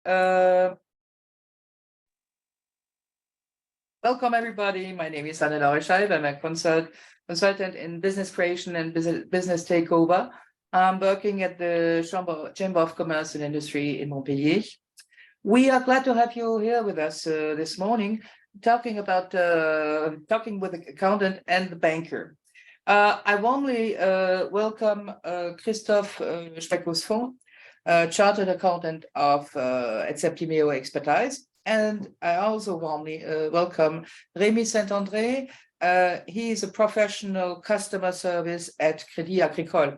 Welcome, everybody. My name is Anne. I'm a consultant in business creation and business takeover. I'm working at the Chamber of Commerce and Industry in Montpellier. We are glad to have you here with us this morning, talking with the accountant and the banker. I warmly welcome Christophe Speckos-Font, chartered accountant of at Septimeo Expertise. And I also warmly welcome Rémi Saint-André. He is a professional customer service at Crédit Agricole.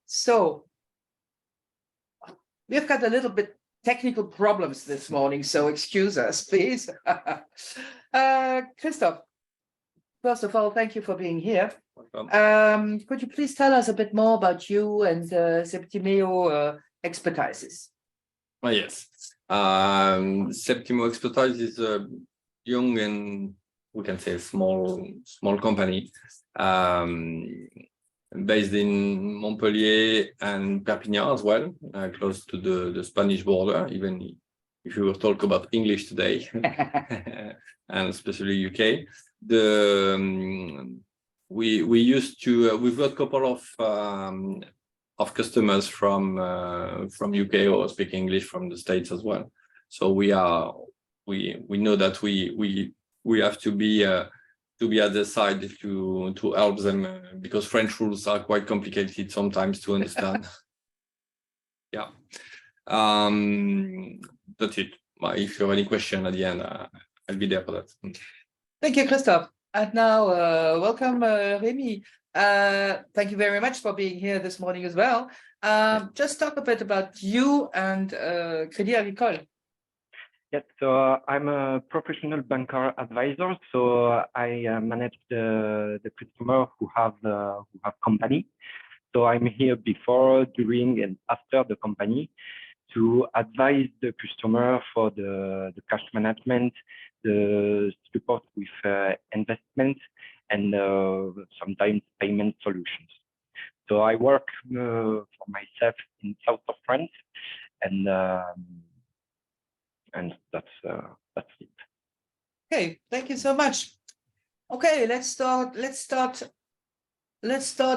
So we've got a little bit technical problems this morning, so excuse us, please. Christophe, first of all, thank you for being here. Welcome. Could you please tell us a bit more about you and Septimeo Expertises? Oh, yes. Septimeo Expertise is a young and we can say small company based in Montpellier and Perpignan as well, close to the Spanish border, even if you will talk about English today, and especially UK. We've got a couple of customers from UK or speak English from the States as well. So we know that we have to be at their side to help them because French rules are quite complicated sometimes to understand. Yeah, that's it. If you have any question at the end, I'll be there for that. Thank you, Christophe. And now, welcome, Rémi. Thank you very much for being here this morning as well. Just talk a bit about you and Crédit Agricole. Yes, so I'm a professional banker advisor. So I manage the customer who have company. So I'm here before, during, and after the company to advise the customer for the cash management, the support with investment, and sometimes payment solutions. So I work for myself in south of France, and that's it. Okay, thank you so much. Okay, let's start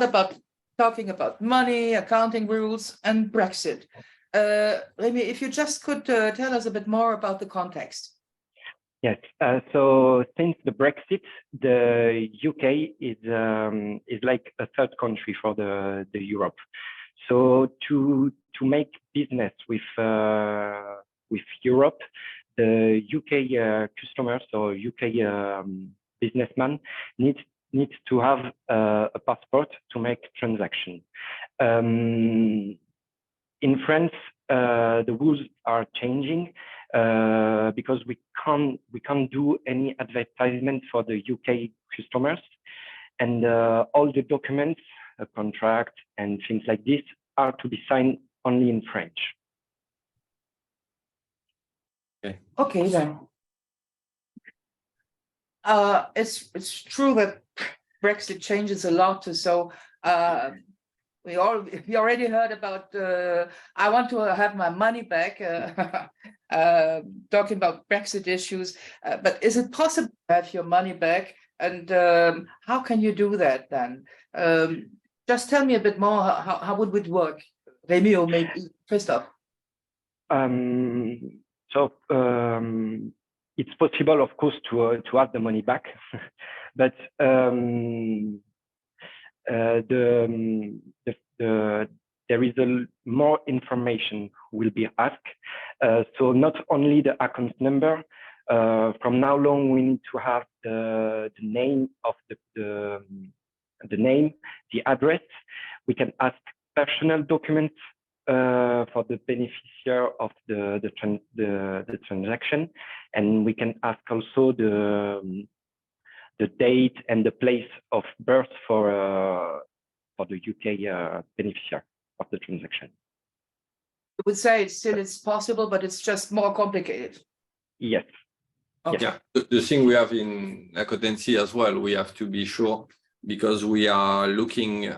about talking about money, accounting rules, and Brexit. Rémi, if you just could tell us a bit more about the context. Yes. So since the Brexit, the UK is like a third country for the Europe. So to make business with Europe, the UK customers or UK businessman needs to have a passport to make transaction. In France, the rules are changing. Because we can't do any advertisement for the UK customers, and all the documents, a contract, and things like this are to be signed only in French. Okay then. It's true that Brexit changes a lot. So we already heard about I want to have my money back, talking about Brexit issues, but is it possible to have your money back, and how can you do that then? Just tell me a bit more, how would it work? Rémi or maybe Christophe? It's possible, of course, to have the money back, but there is more information will be asked. So not only the account number. From now on, we need to have the name of the name, the address. We can ask personal documents for the beneficiary of the transaction, and we can ask also the date and the place of birth for the UK beneficiary of the transaction. I would say it's possible, but it's just more complicated. Yes. Okay. Yeah, the thing we have in accountancy as well, we have to be sure, because we are looking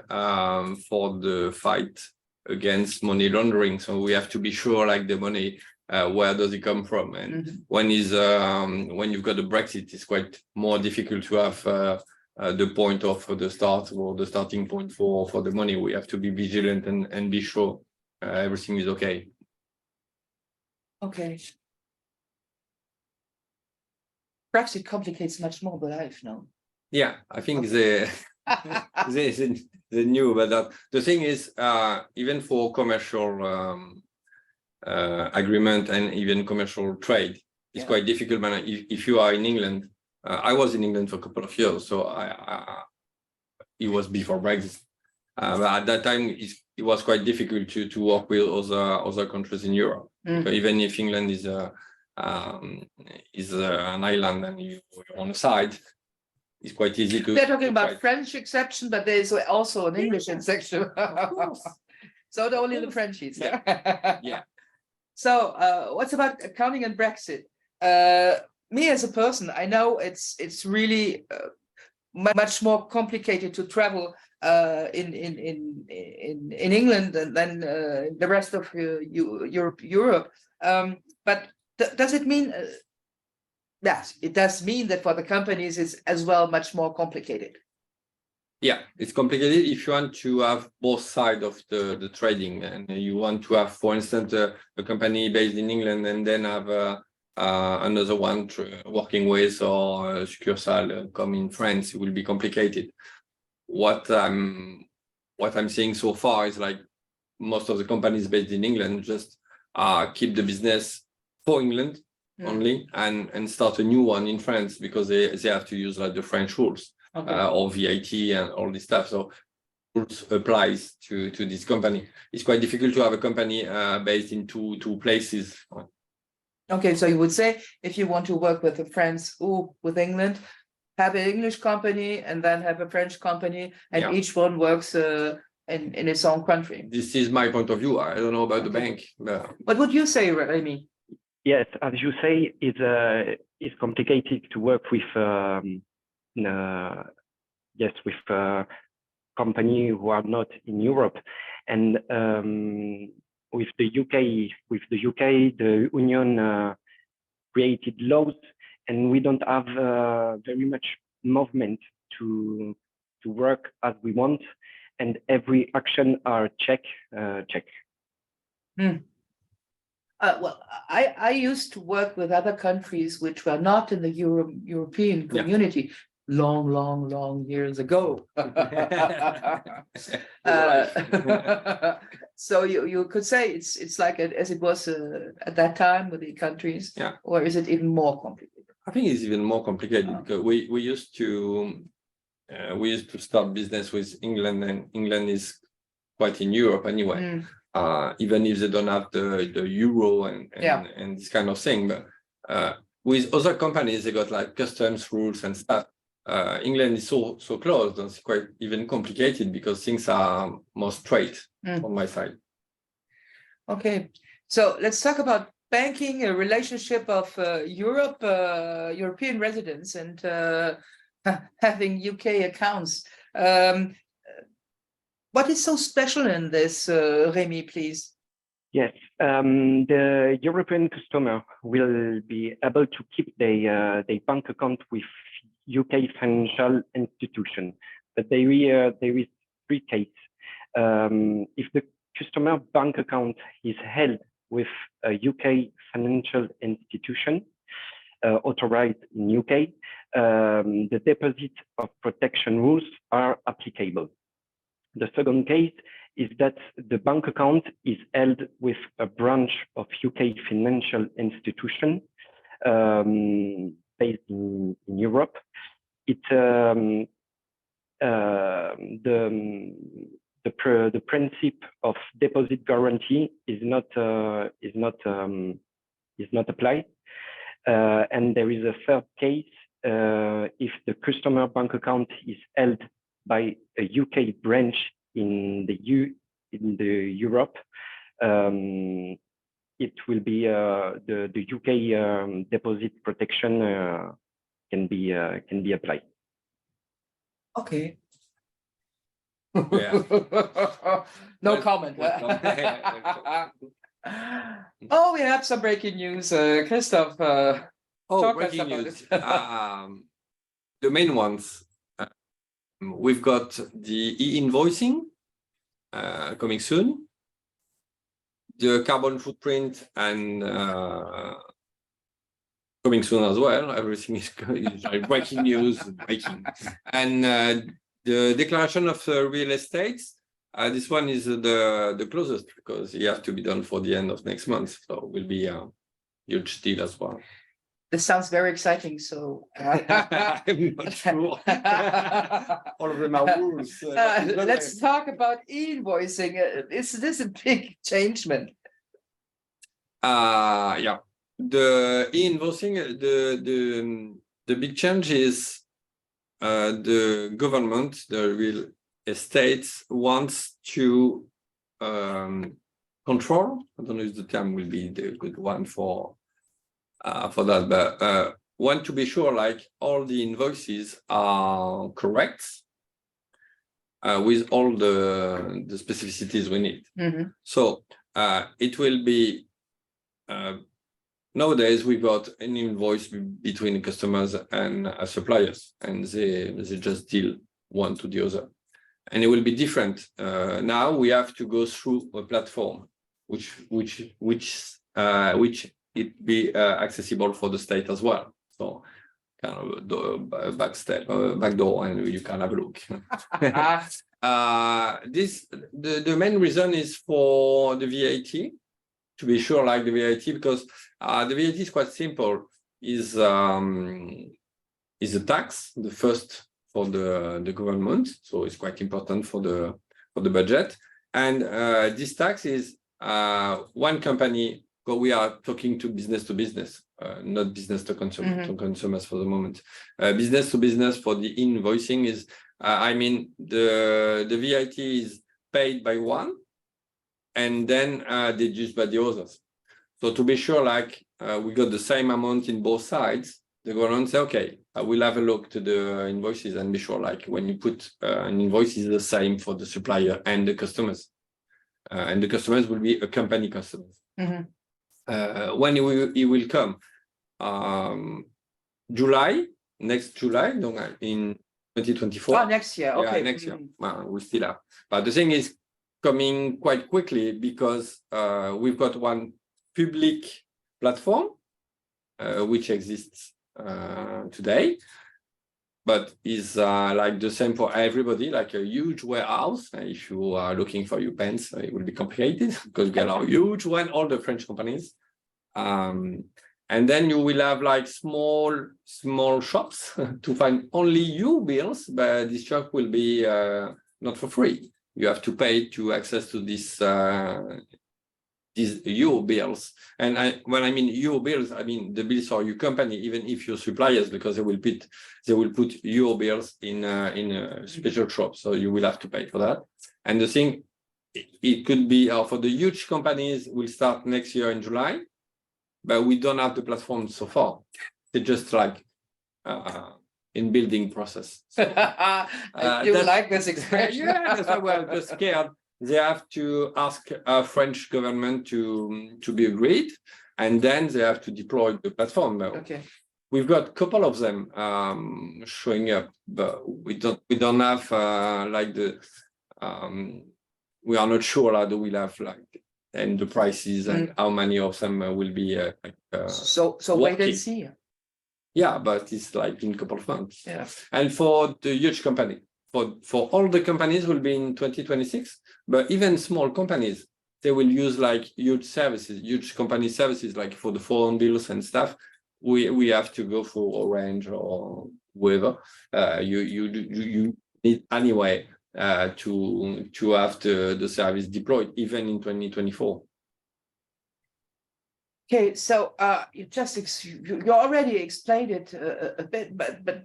for the fight against money laundering. So we have to be sure, like, the money where does it come from? And when you've got a Brexit, it's quite more difficult to have the point of the start or the starting point for the money. We have to be vigilant and be sure everything is okay. Okay. Brexit complicates much more the life now. Yeah, I think they knew about that. The thing is, even for commercial agreement and even commercial trade, it's quite difficult. Man, if you are in England, I was in England for a couple of years, so it was before Brexit. But at that time, it was quite difficult to work with other countries in Europe. Even if England is an island and you're on the side, it's quite easy to. They're talking about French exception, but there's also an English exception. So only the Frenchies. Yeah. So what's about accounting and Brexit? Me as a person, I know it's really much more complicated to travel in England than the rest of Europe. But does it mean? Yes, it does mean that for the companies it's as well much more complicated. Yeah, it's complicated if you want to have both sides of the trading, and you want to have, for instance, a company based in England and then have another one working with or a succursale come in France. It will be complicated. What I'm seeing so far is like most of the companies based in England just keep the business for England only and start a new one in France because they have to use like the French rules or VAT and all this stuff. So rules applies to this company. It's quite difficult to have a company based in two places. Okay, so you would say if you want to work with France or with England, have an English company and then have a French company, and each one works in its own country. This is my point of view. I don't know about the bank. But... What would you say, Rémi? Yes, as you say, it's complicated to work with company who are not in Europe, and with the UK, the Union created laws, and we don't have very much movement to work as we want, and every action are check. Well, I used to work with other countries which were not in the European community long years ago. So you could say it's like as it was at that time with the countries, or is it even more complicated? I think it's even more complicated because we used to start business with England, and England is quite in Europe anyway. Even if they don't have the euro and this kind of thing, but with other companies they got like customs rules and stuff. England is so close, and it's quite even complicated because things are more straight on my side. Okay, so let's talk about banking, a relationship of European residents and having UK accounts. What is so special in this, Rémi, please? Yes, the European customer will be able to keep their bank account with UK financial institution, but there is three cases. If the customer bank account is held with a UK financial institution authorized in UK, the deposit of protection rules are applicable. The second case is that the bank account is held with a branch of UK financial institution based in Europe. The principle of deposit guarantee is not applied, and there is a third case if the customer bank account is held by a UK branch in the Europe. It will be the UK deposit protection can be applied. Okay. Yeah. No comment. Oh, we have some breaking news, Christoph. Oh, Talk us breaking about news. it. The main ones. We've got the e-invoicing coming soon. The carbon footprint and coming soon as well. Everything is like breaking news, breaking. And the declaration of real estate. This one is the closest because it has to be done for the end of next month. So it will be a huge deal as well. This sounds very exciting. So I'm not sure. All of them are rules. let's talk about e-invoicing. Is this a big changement? Yeah. The e-invoicing, the big change is the government, the real estate wants to control. I don't know if the term will be the good one for that, but want to be sure like all the invoices are correct with all the specificities we need. Mm-hmm. So it will be nowadays we got an invoice between customers and suppliers, and they just deal one to the other, and it will be different. Now we have to go through a platform which it be accessible for the state as well. So kind of a back door, and you can have a look. The main reason is for the VAT, to be sure, like the VAT, because the VAT is quite simple. Is a tax, the first for the government, so it's quite important for the budget. And this tax is one company. But we are talking to business, not business to consumer, to consumers for the moment. Business to business for the invoicing is, I mean, the VAT is paid by one, and then deduced by the others. So to be sure, like we got the same amount in both sides, the government say, okay, I will have a look to the invoices and be sure, like when you put an invoice is the same for the supplier and the customers, and the customers will be a company customers. Mm-hmm. When it will come, next July, in 2024. Oh, next year. Okay. Yeah, next year. We still have. But the thing is coming quite quickly because we've got one public platform which exists today, but is like the same for everybody, like a huge warehouse. If you are looking for your pens, it will be complicated because we got a huge one, all the French companies. And then you will have like small shops to find only your bills, but this shop will be not for free. You have to pay to access to this these your bills. And when I mean your bills, I mean the bills are your company, even if you're suppliers, because they will put your bills in a special shop. So you will have to pay for that. And the thing, it could be for the huge companies will start next year in July, but we don't have the platform so far. It's just like in building process. So, I do like this expression. Yeah, that's why we're just scared. They have to ask French government to be agreed, and then they have to deploy the platform. Okay. We've got a couple of them showing up, but we don't have like the we are not sure that we'll have like and the prices and how many of them will be so working. Wait and see. Yeah, but it's like in a couple of months. Yeah. And for the huge company, for all the companies will be in 2026, but even small companies, they will use like huge services, huge company services, like for the phone bills and stuff. We have to go for Orange or whoever. You need anyway to have the service deployed even in 2024. Okay, so you already explained it a bit, but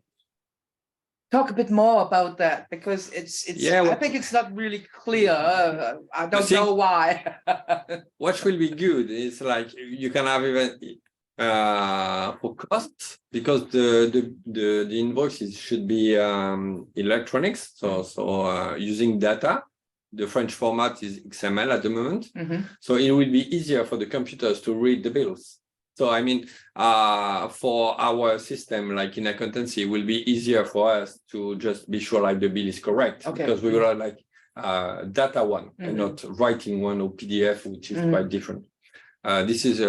talk a bit more about that, because it's yeah, I think it's not really clear. I don't know why. What will be good is like you can have even for costs, because the invoices should be electronics, so using data, the French format is XML at the moment. Mhm. So it will be easier for the computers to read the bills. So I mean, for our system, like in accountancy, it will be easier for us to just be sure like the bill is correct, Okay. because we will have like data one and Mhm. not writing one or PDF, which is Mhm. quite different. This is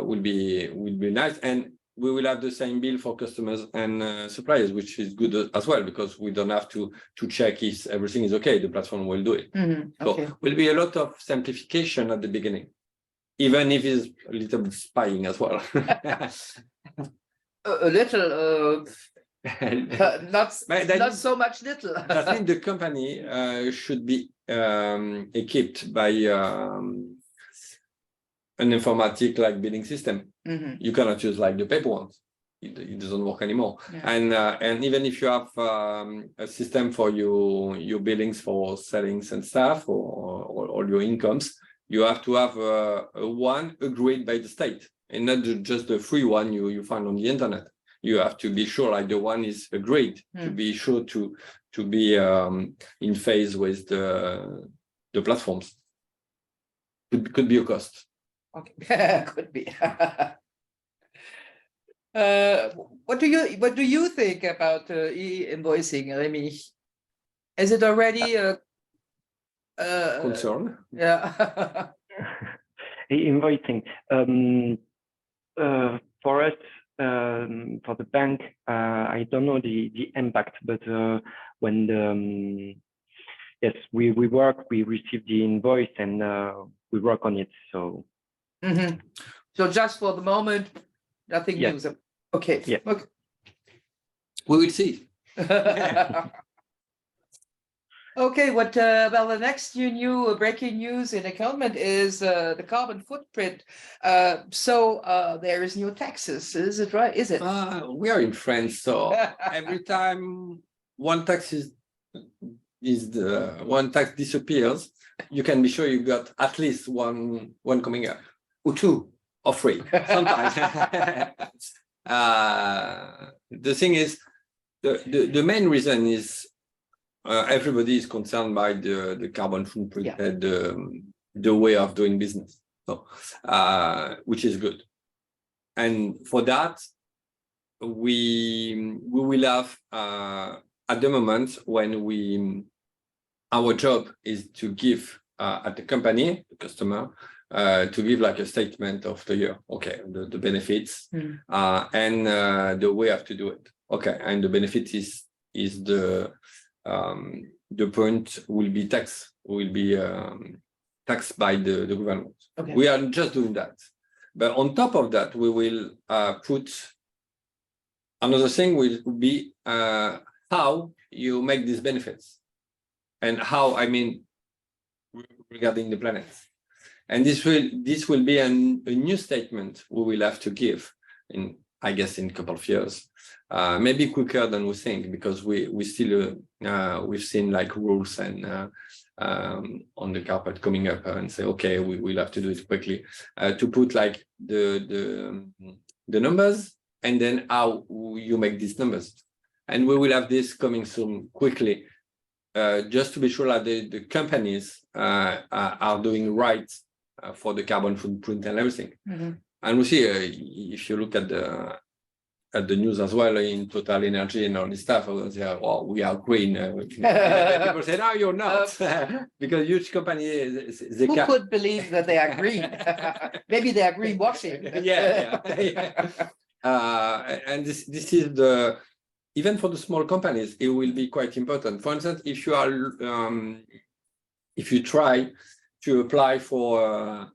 will be nice, and we will have the same bill for customers and suppliers, which is good as well, because we don't have to check if everything is okay. The platform will do it. Mhm. Okay. So will be a lot of simplification at the beginning, even if it's a little bit spying as well. A little, not But that not means- so much little. That means the company should be equipped by an informatic like billing system. Mhm. You cannot use like the paper ones. It doesn't work anymore. Yeah. And even if you have a system for your billings for sellings and stuff or your incomes, you have to have a one agreed by the state, and not just the free one you find on the internet. You have to be sure like the one is agreed, to be sure to be in phase with the platforms. Could be a cost. Okay. Could be. What do you think about e-invoicing, Remy? Is it already Concern. yeah. Invoicing. For us, for the bank, I don't know the impact, but when yes, we work, we receive the invoice and we work on it. So Mhm. So just for the moment, nothing Yeah. new. Okay. Yeah. Okay. We will see. Okay, what well, the next new breaking news in accountant is the carbon footprint. So there is new taxes, is it right? Is it? We are in France, so every time one tax one tax disappears, you can be sure you got at least one coming up, or two, or three sometimes. The thing is, the main reason is everybody is concerned by the carbon footprint, Yeah. and the way of doing business, so which is good. And for that, we will have at the moment when our job is to give at the company, the customer, to give like a statement of the year. Okay, the benefits and the way have to do it. Okay, and the benefit is the point will be taxed by the government. Okay. We are just doing that, but on top of that, we will put another thing will be how you make these benefits, and how, I mean, regarding the planet. And this will be a new statement we will have to give in, I guess, in a couple of years, maybe quicker than we think, because we still we've seen like rules and on the carpet coming up and say, okay, we will have to do it quickly, to put like the numbers, and then how you make these numbers. And we will have this coming soon quickly, just to be sure that the companies are doing right for the carbon footprint and everything. And we see, if you look at the news as well, in Total Energy and all this stuff, they are, well, we are green. People say, no, you're not, because huge companies. Who could believe that they are green? Maybe they are greenwashing. Yeah. And this is even for the small companies, it will be quite important. For instance, if you are if you try to apply for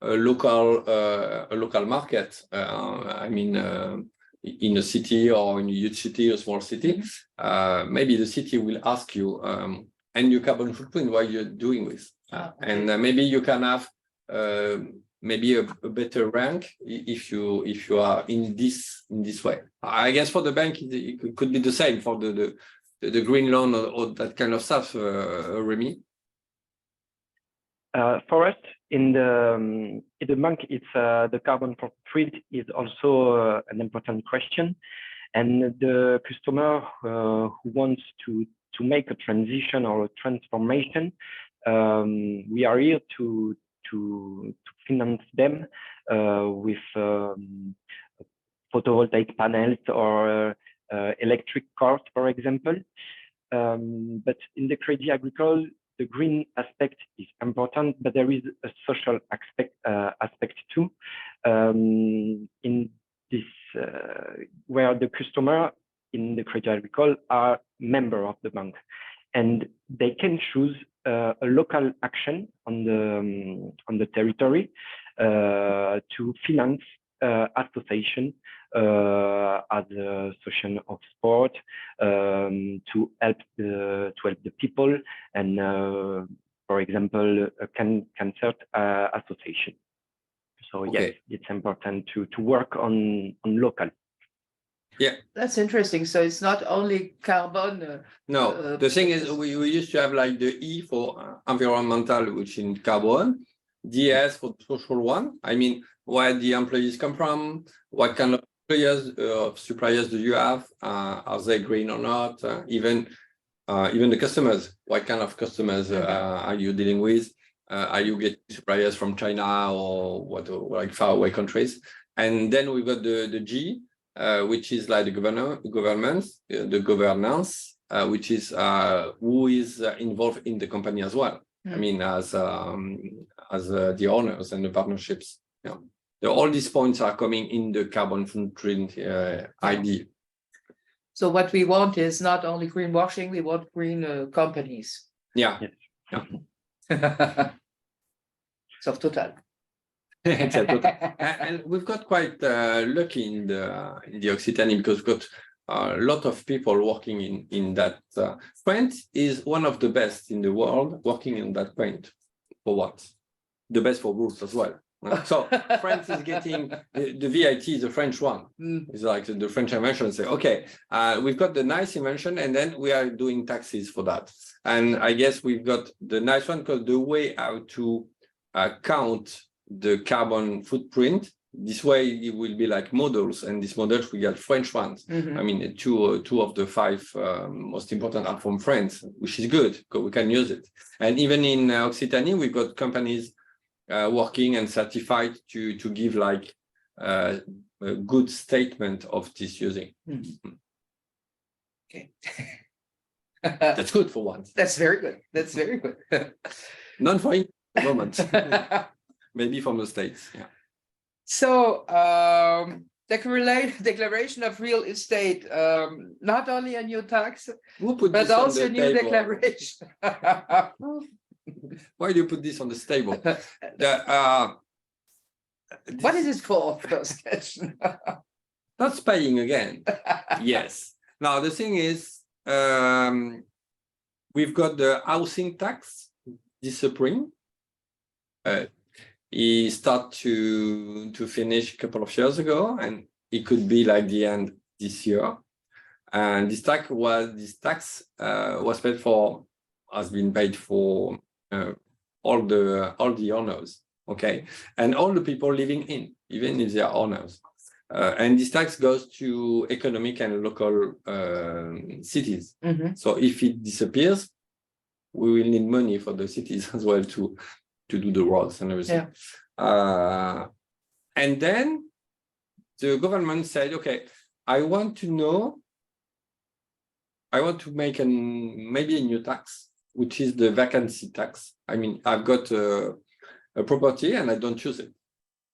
a local market, I mean, in a city or in a huge city or small city, maybe the city will ask you, and your carbon footprint, what you're doing with, and maybe you can have maybe a better rank if you are in this way. I guess for the bank it could be the same for the green loan or that kind of stuff, Remy. For us in the bank, it's the carbon footprint is also an important question, and the customer who wants to make a transition or a transformation we are here to finance them with photovoltaic panels or electric cars, for example. But in the Crédit Agricole, the green aspect is important, but there is a social aspect too. In this, where the customer in the Crédit Agricole are member of the bank, and they can choose a local action on the territory to finance association as a association of sport to help the people, and for example a cancer association. So yes, it's important to work on local. Yeah, That's interesting. So it's not only carbon. no, the thing is we used to have like the E for environmental, which in carbon, DS for social one. I mean, where the employees come from, what kind of suppliers do you have? Are they green or not? Even the customers, what kind of customers are you dealing with? Are you getting suppliers from China or what, like faraway countries? And then we got the G, which is like the governance, which is who is involved in the company as well. I mean, as the owners and the partnerships. Yeah. All these points are coming in the carbon footprint ID. So what we want is not only greenwashing, we want green companies. Yeah. So total. And we've got quite lucky in the Occitanie, because we've got a lot of people working in that. France is one of the best in the world working in that point. For what? The best for roofs as well. So France is getting the VIT is a French one. It's like the French invention. Say, okay, we've got the nice invention, and then we are doing taxes for that. And I guess we've got the nice one, because the way how to count the carbon footprint, this way it will be like models, and these models we got French ones. I mean, two of the 5 most important are from France, which is good because we can use it. And even in Occitanie, we've got companies working and certified to give like a good statement of this using. Okay. That's good for once. That's very good. That's very good. Not for the moment. Maybe from the States. Yeah. So declaration of real estate, not only a new tax, but also a new declaration. Why do you put this on the table? What is it for? First question. Not spying again. Yes. Now the thing is, we've got the housing tax this spring. It started to finish a couple of years ago, and it could be like the end this year. And this tax was paid for, has been paid for all the owners, okay, and all the people living in, even if they are owners. And this tax goes to economic and local cities. So if it disappears, we will need money for the cities as well to do the roads and everything. Yeah. And then the government said, okay, I want to make maybe a new tax, which is the vacancy tax. I mean, I've got a property and I don't choose it.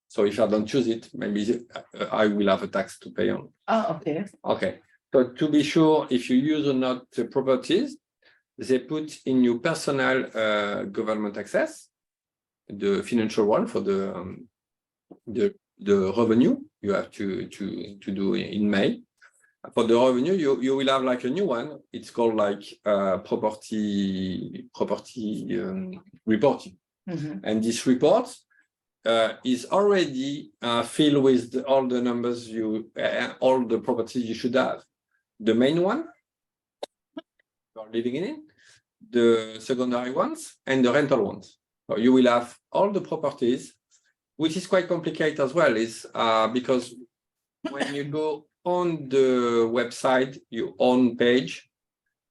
So if I don't choose it, maybe I will have a tax to pay on. Oh, okay. Okay. So to be sure, if you use or not the properties, they put in your personal government access, the financial one for the revenue you have to do in May. For the revenue, you will have like a new one. It's called like property reporting. And this report is already filled with all the numbers all the properties you should have. The main one you are living in it, the secondary ones, and the rental ones. So you will have all the properties, which is quite complicated as well, is because when you go on the website, your own page,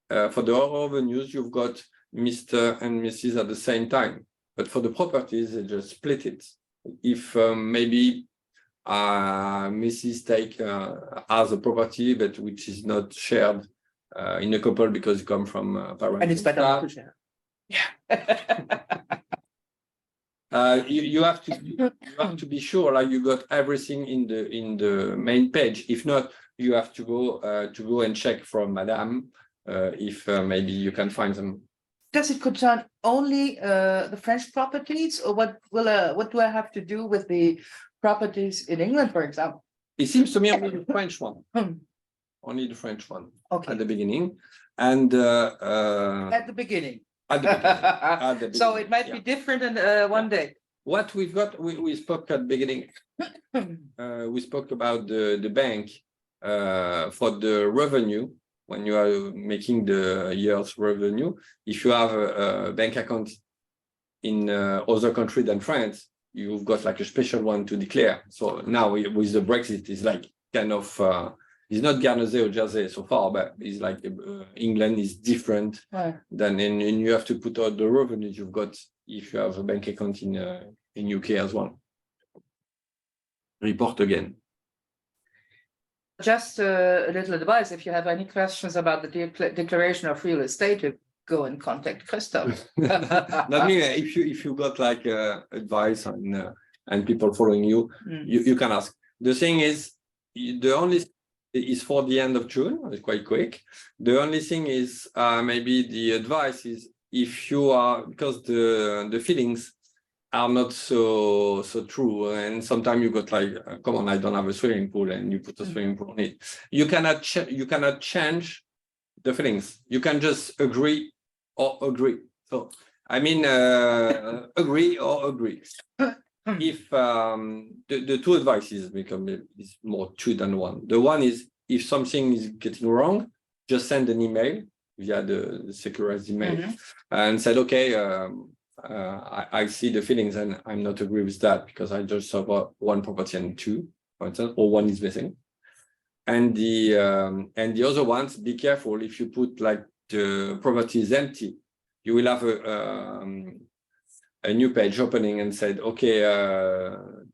for the revenues, you've got Mr. and Mrs. at the same time. But for the properties, they just split it. If maybe Mrs. has a property, but which is not shared in a couple because it comes from parents. And it's better to share. You have to be sure like you got everything in the main page. If not, you have to go and check from Madame if maybe you can find them. Does it concern only the French properties, or what do I have to do with the properties in England, for example? It seems to me only the French one. Only the French one. Okay. At the beginning, and at the beginning. At the beginning. So it might be different in one day. What we've got, we spoke at the beginning. We spoke about the bank for the revenue. When you are making the year's revenue, if you have a bank account in other country than France, you've got like a special one to declare. So now with the Brexit, it's like kind of, it's not Guernesey or Jersey so far, but it's like England is different than and you have to put out the revenues you've got if you have a bank account in UK as well. Report again. Just a little advice, if you have any questions about the declaration of real estate, go and contact Christophe. I mean, if you got like advice and people following you, you can ask. The thing is, the only is for the end of June. It's quite quick. The only thing is maybe the advice is if you are, because the feelings are not so true, and sometimes you got like, come on, I don't have a swimming pool, and you put a swimming pool on it. You cannot change the feelings. You can just agree or agree. So I mean, agree or agree. If the two advices is more two than one. The one is if something is getting wrong, just send an email via the securized email and said, okay. I see the feelings and I'm not agree with that because I just saw one property and two, for instance, or one is missing. And the other ones, be careful if you put like the property is empty, you will have a new page opening and said, okay,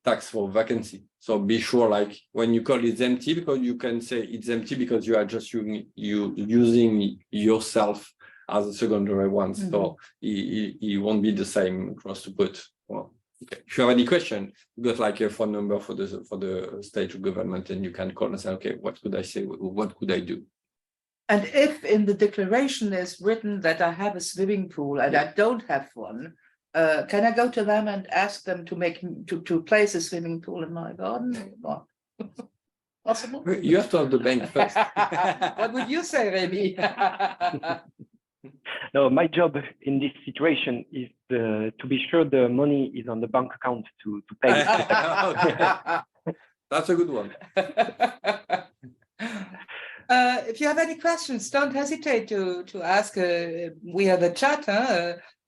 tax for vacancy. So be sure, like when you call it empty, because you can say it's empty because you are just using yourself as a secondary one, so it won't be the same across the board. Well, okay. If you have any question, you got like a phone number for the state government, and you can call and say, okay, what could I say? What could I do? And if in the declaration is written that I have a swimming pool and I don't have one, can I go to them and ask them to place a swimming pool in my garden? Possible? You have to have the bank first. What would you say, Remy? No, my job in this situation is to be sure the money is on the bank account to pay. That's a good one. If you have any questions, don't hesitate to ask. We have a chat.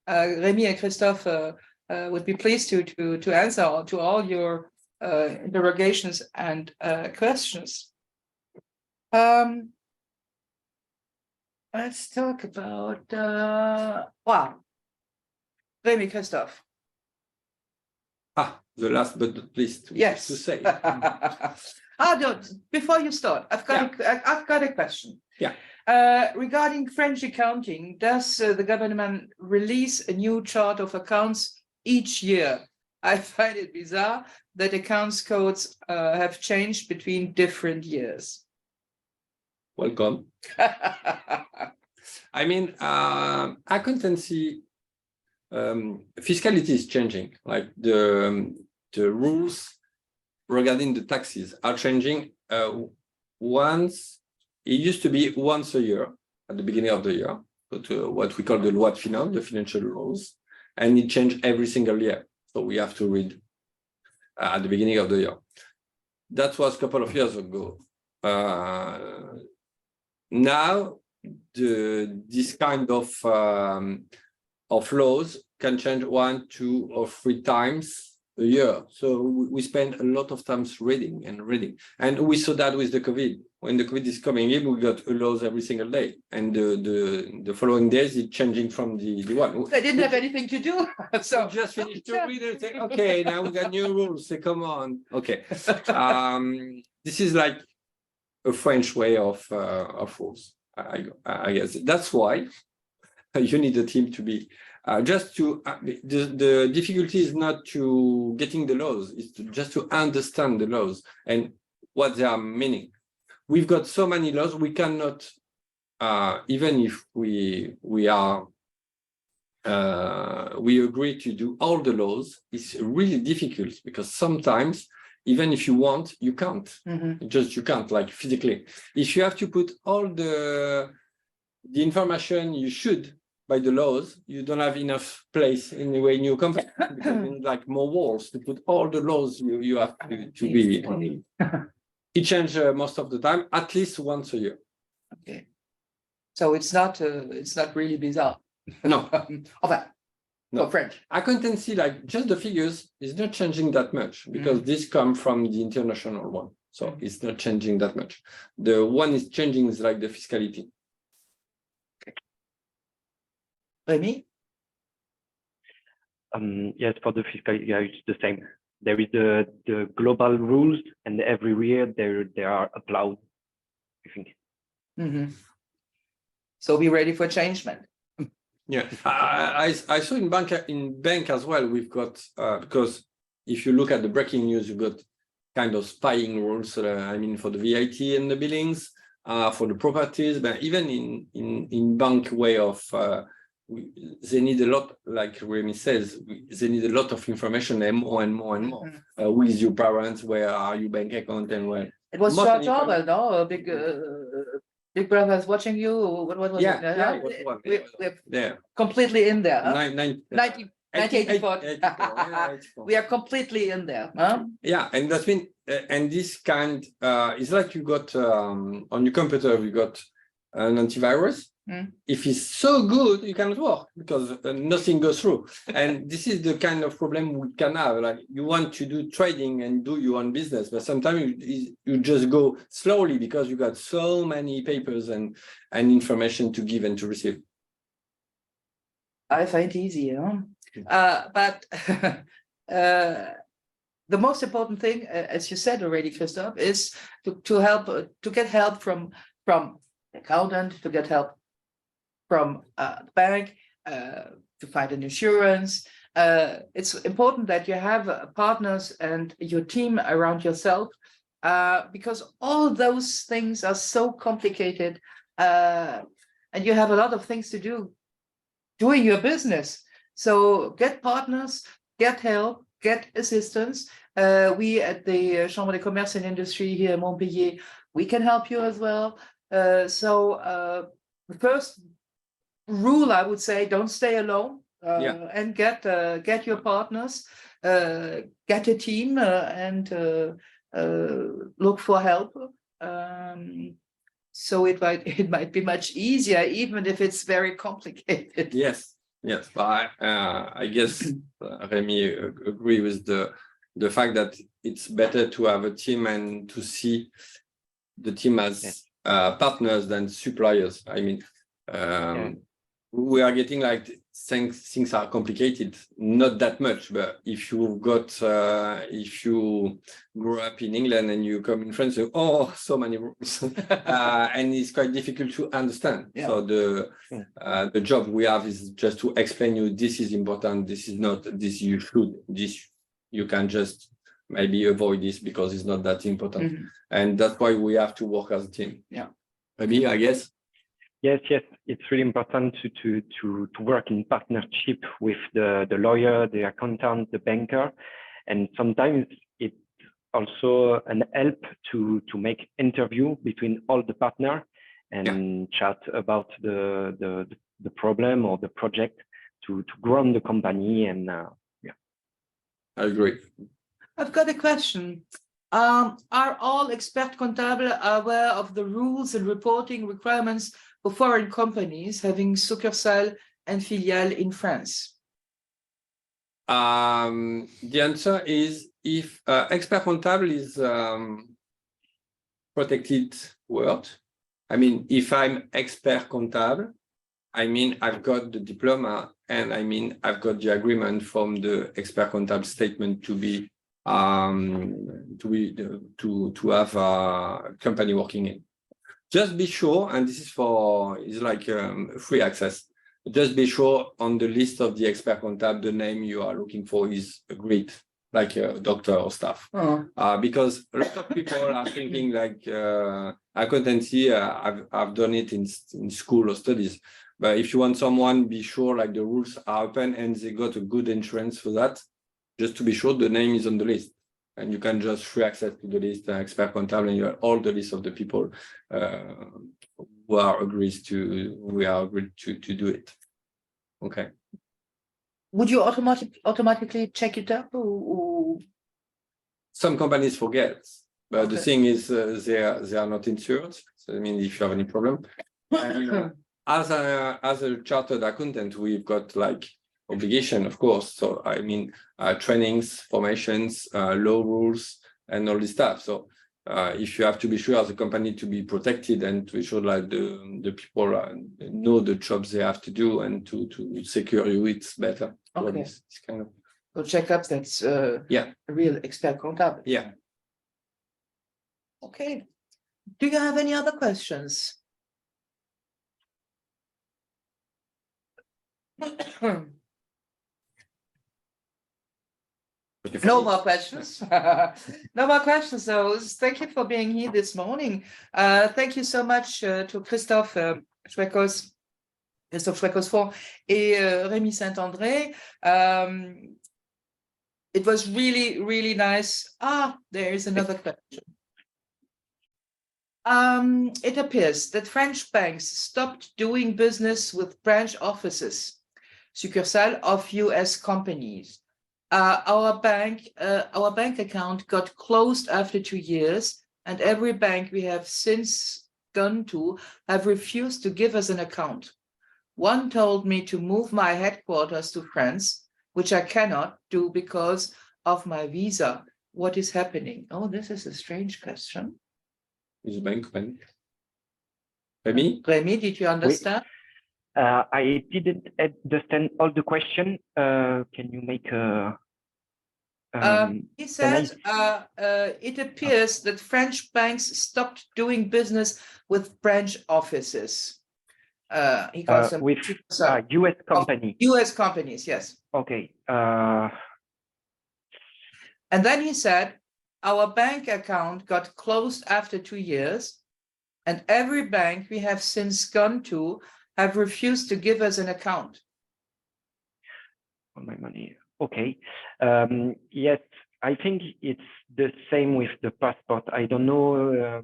Remy and Christophe would be pleased to answer to all your interrogations and questions. Let's talk about Remy, Christophe. The last but not least, yes, to say. Before you start, I've got a question. Yeah. Regarding French accounting, does the government release a new chart of accounts each year? I find it bizarre that accounts codes have changed between different years. Welcome. I mean, accountancy, fiscality is changing. Like the rules regarding the taxes are changing. Once it used to be once a year at the beginning of the year, but what we call the loi de finance, the financial rules, and it changed every single year. So we have to read at the beginning of the year. That was a couple of years ago. Now, this kind of laws can change 1, 2, or 3 times a year. So we spend a lot of times reading. And we saw that with the COVID. When the COVID is coming in, we got laws every single day. And the following days, it's changing from the one. They didn't have anything to do. So just finished to read and say, okay, now we got new rules. Say, come on. Okay. This is like a French way of rules. I guess that's why you need a team to be the difficulty is not to getting the laws, it's just to understand the laws and what they are meaning. We've got so many laws, we cannot even if we agree to do all the laws, it's really difficult because sometimes even if you want, you can't. You can't, like physically. If you have to put all the information you should by the laws, you don't have enough place in the way in your company because you need like more walls to put all the laws you have to be. It changes most of the time, at least once a year. Okay, so it's not really bizarre. No, No, French. Accountancy, like just the figures, is not changing that much because this comes from the international one. So it's not changing that much. The one is changing is like the fiscality. Rémi? Yes, for the fiscal year, it's the same. There is the global rules, and every year they are applied, I think. So be ready for changement. Yeah, I saw in bank as well. We've got because if you look at the breaking news, you've got kind of spying rules. I mean, for the VAT and the billings, for the properties, but even in bank way of they need a lot, like Remy says, they need a lot of information and more and more and more. Who is your parents? Where are your bank account? And where? It was George Orwell, no? Big Brother is watching you. What was it? We're completely in there. 1984. We are completely in there. Huh? Yeah, and that's been and this kind it's like you got on your computer you got an antivirus. If it's so good, you cannot work because nothing goes through. And this is the kind of problem we can have. Like you want to do trading and do your own business, but sometimes you just go slowly because you got so many papers and information to give and to receive. I find it easy, but the most important thing, as you said already, Christophe, is to get help from accountant, to get help from the bank, to find an insurance. It's important that you have partners and your team around yourself, because all those things are so complicated, and you have a lot of things to do doing your business. So get partners, get help, get assistance. We at the Chambre de Commerce and Industry here in Montpellier, we can help you as well. The first rule, I would say, don't stay alone, and get your partners, get a team, and look for help. So it might be much easier, even if it's very complicated. Yes, but I guess Remy agree with the fact that it's better to have a team and to see the team as partners than suppliers. I mean, we are getting like things are complicated, not that much, but if you grow up in England and you come in France, so many rules, and it's quite difficult to understand. So the job we have is just to explain you this is important, this is not, this you should, this you can just maybe avoid this because it's not that important, and that's why we have to work as a team. Maybe I guess. Yes, it's really important to work in partnership with the lawyer, the accountant, the banker, and sometimes it's also an help to make interview between all the partners and chat about the problem or the project to grow the company. And I agree. I've got a question. Are all experts comptables aware of the rules and reporting requirements for foreign companies having succursale and filiale in France? The answer is if expert comptable is protected word. I mean, if I'm expert comptable, I mean, I've got the diploma and I mean, I've got the agreement from the expert comptable statement to be to have a company working in. Just be sure, and this is like free access. Just be sure on the list of the expert comptable, the name you are looking for is agreed, like a doctor or staff. Because a lot of people are thinking like accountancy, I've done it in school or studies. But if you want someone, be sure like the rules are open and they got a good insurance for that. Just to be sure the name is on the list. And you can just free access to the list, expert comptable, and you have all the list of the people who are agreed to do it. Okay. Would you automatically check it up? Or... Some companies forget, but Okay. the thing is they are not insured. So I mean, if you have any problem, and, as a chartered accountant, we've got like obligation, of course. So I mean, trainings, formations, law rules, and all this stuff. So if you have to be sure as a company to be protected and to be sure like the people know the jobs they have to do and to secure you, it's better. Okay. This kind of. So check up that's Yeah. a real expert comptable. Yeah. Okay. Do you have any other questions? No more questions. No more questions. So thank you for being here this morning. Thank you so much to Christophe Schweckos et Rémi Saint-André. It was really, really nice. There is another question. It appears that French banks stopped doing business with branch offices, succursale of US companies. Our bank account got closed after 2 years, and every bank we have since gone to have refused to give us an account. One told me to move my headquarters to France, which I cannot do because of my visa. What is happening? Oh, this is a strange question. Is bank open? Rémi? Rémi, did you understand? I didn't understand all the question. Can you make a... He says it appears that French banks stopped doing business with branch offices. He calls them with US company. US companies, yes. Okay. And then he said, our bank account got closed after 2 years, and every bank we have since gone to have refused to give us an account. On my money. Okay. Yes, I think it's the same with the passport. I don't know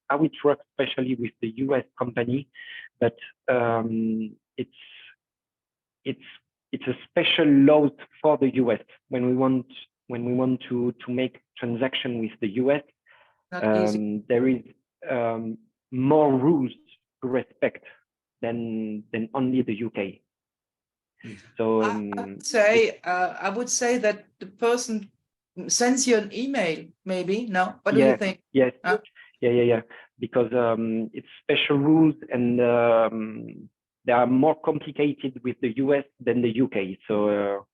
how it works, especially with the US company, but it's a special law for the US when we want to make transaction with the US. There is more rules to respect than only the UK. So I would say that the person sends you an email, maybe. No, what do you think? Yes, yeah. Because it's special rules, and they are more complicated with the US than the UK. So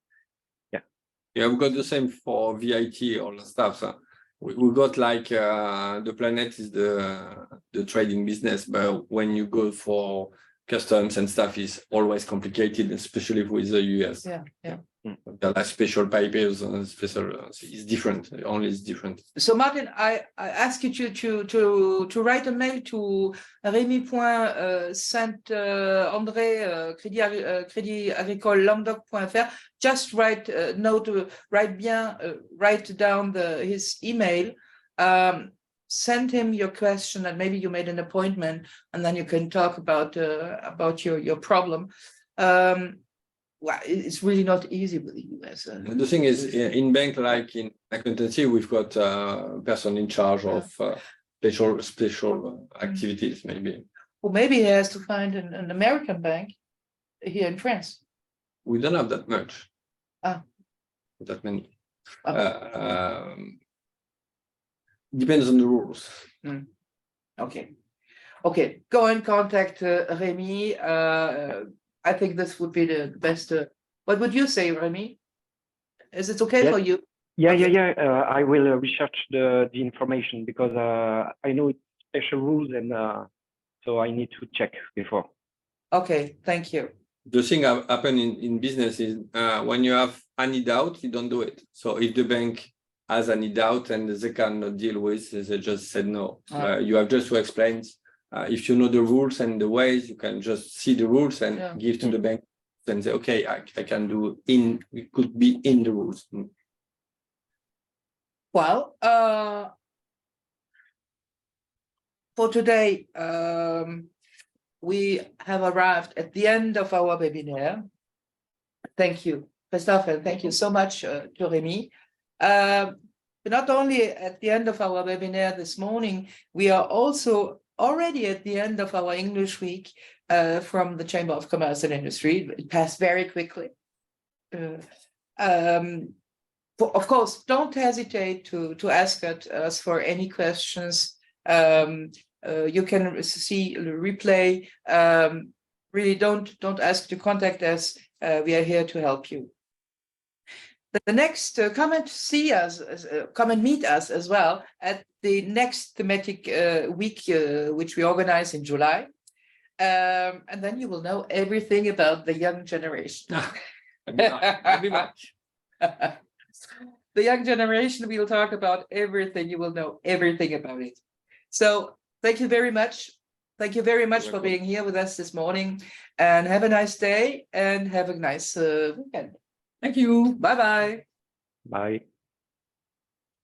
yeah, we got the same for VIT, all the stuff. So we got like the planet is the trading business, but when you go for customs and stuff is always complicated, especially with the US. Yeah. There are special papers and special. It's different. Only it's different. So Martin, I ask you to write a mail to Rémi.Saint-André Crédit Agricole Languedoc.fr. Just write write down his email. Send him your question, and maybe you made an appointment, and then you can talk about your problem. Well, it's really not easy with the US. The thing is, in bank, like in accountancy, we've got a person in charge of special activities, maybe. Well, maybe he has to find an American bank here in France. We don't have that much. that many. Okay. Depends on the rules. Okay. Okay, go and contact Remy. I think this would be the best. What would you say, Remy? Is it okay Yes. for you? Yeah, Okay. I will research the information because I know it's special rules and so I need to check before. Okay, thank you. The thing happen in business is when you have any doubt, you don't do it. So if the bank has any doubt and they cannot deal with, they just said no. You have just to explain. If you know the rules and the ways, you can just see the rules and give to the bank and say, okay, I can do it could be in the rules. Well, for today, we have arrived at the end of our webinar. Thank you, Christophe, and thank you so much to Remy. Not only at the end of our webinar this morning, we are also already at the end of our English week from the Chamber of Commerce and Industry. It passed very quickly. Of course, don't hesitate to ask us for any questions. You can see the replay. Really, don't ask to contact us. We are here to help you. The next come and meet us as well at the next thematic week, which we organize in July. And then you will know everything about the young generation. Maybe much. The young generation, we will talk about everything. You will know everything about it. So thank you very much. Thank you very much for being here with us this morning, and have a nice day and have a nice weekend. Thank you. Bye-bye. Bye.